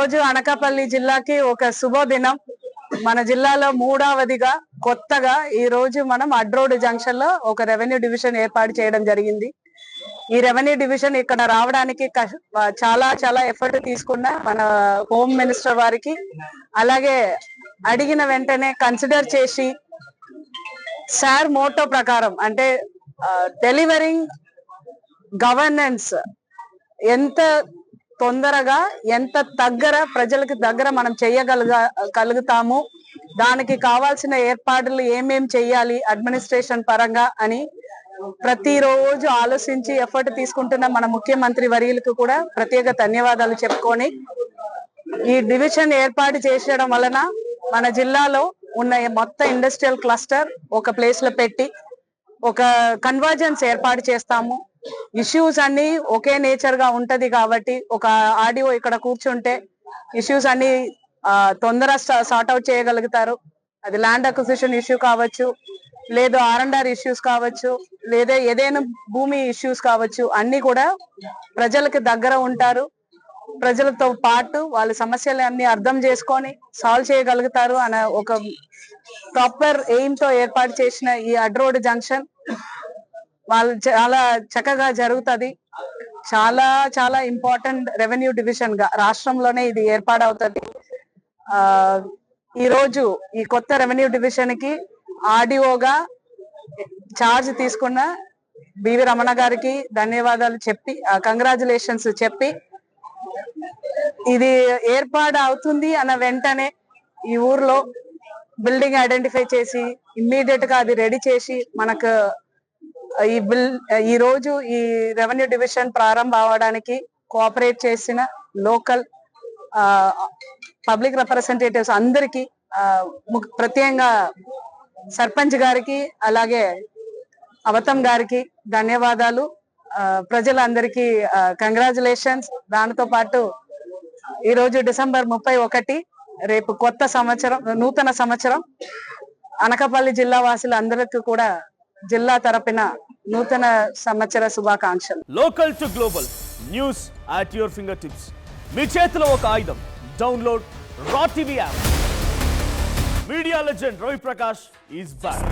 రోజు అనకాపల్లి జిల్లాకి ఒక శుభదినం. మన జిల్లాలో మూడవదిగా కొత్తగా ఈ రోజు మనం అడ్రోడ్ జంక్షన్ లో ఒక రెవెన్యూ డివిజన్ ఏర్పాటు చేయడం జరిగింది. ఈ రెవెన్యూ డివిజన్ ఇక్కడ రావడానికి చాలా చాలా ఎఫర్ట్ తీసుకున్న మన హోమ్ మినిస్టర్ వారికి, అలాగే అడిగిన వెంటనే కన్సిడర్ చేసి సార్ మోటో ప్రకారం అంటే డెలివరింగ్ గవర్నెన్స్ ఎంత తొందరగా ఎంత దగ్గర ప్రజలకు దగ్గర మనం చేయగలుగుతాము, దానికి కావాల్సిన ఏర్పాట్లు ఏమేం చెయ్యాలి అడ్మినిస్ట్రేషన్ పరంగా అని ప్రతిరోజు ఆలోచించి ఎఫర్ట్ తీసుకుంటున్న మన ముఖ్యమంత్రి వర్యులకు కూడా ప్రత్యేక ధన్యవాదాలు చెప్పుకొని, ఈ డివిజన్ ఏర్పాటు చేసడం వలన మన జిల్లాలో ఉన్న మొత్తం ఇండస్ట్రియల్ క్లస్టర్ ఒక ప్లేస్ లో పెట్టి ఒక కన్వర్జెన్స్ ఏర్పాటు చేస్తాము. ఇష్యూస్ అన్ని ఒకే నేచర్ గా ఉంటది కాబట్టి ఒక ఆడియో ఇక్కడ కూర్చుంటే ఇష్యూస్ అన్ని తొందరగా సార్ట్ అవుట్ చేయగలుగుతారు. అది ల్యాండ్ అక్విజిషన్ ఇష్యూ కావచ్చు, లేదు R&R ఇష్యూస్ కావచ్చు, లేదా ఏదైనా భూమి ఇష్యూస్ కావచ్చు, అన్ని కూడా ప్రజలకు దగ్గర ఉంటారు. ప్రజలతో పాటు వాళ్ళ సమస్యలన్నీ అర్థం చేసుకొని సాల్వ్ చేయగలుగుతారు అనే ఒక ప్రాపర్ ఎయిమ్ తో ఏర్పాటు చేసిన ఈ అడ్రోడ్ జంక్షన్ వాళ్ళు చాలా చక్కగా జరుగుతుంది. చాలా చాలా ఇంపార్టెంట్ రెవెన్యూ డివిజన్ గా రాష్ట్రంలోనే ఇది ఏర్పాటవుతుంది. ఈ రోజు ఈ కొత్త రెవెన్యూ డివిజన్ కి ఆర్డీఓగా చార్జ్ తీసుకున్న బివి రమణ గారికి ధన్యవాదాలు చెప్పి, కంగ్రాచులేషన్స్ చెప్పి, ఇది ఏర్పాటు అవుతుంది అన్న వెంటనే ఈ ఊర్లో బిల్డింగ్ ఐడెంటిఫై చేసి ఇమ్మీడియట్ గా అది రెడీ చేసి మనకు ఈ రోజు ఈ రెవెన్యూ డివిజన్ ప్రారంభం అవడానికి కోఆపరేట్ చేసిన లోకల్ పబ్లిక్ రిప్రజెంటేటివ్స్ అందరికి, ప్రత్యేకంగా సర్పంచ్ గారికి అలాగే అవతం గారికి ధన్యవాదాలు. ప్రజలందరికీ కంగ్రాచులేషన్స్. దానితో పాటు ఈ రోజు డిసెంబర్ 31, రేపు కొత్త సంవత్సరం, నూతన సంవత్సరం. అనకాపల్లి జిల్లా వాసులందరికీ కూడా జిల్లా తరపున నూతన సంవత్సర శుభాకాంక్షలు. Local to global news at your fingertips. మీ చేతిలో ఒక ఆయుధం. Download Raw TV app. Media legend Ravi Prakash is back.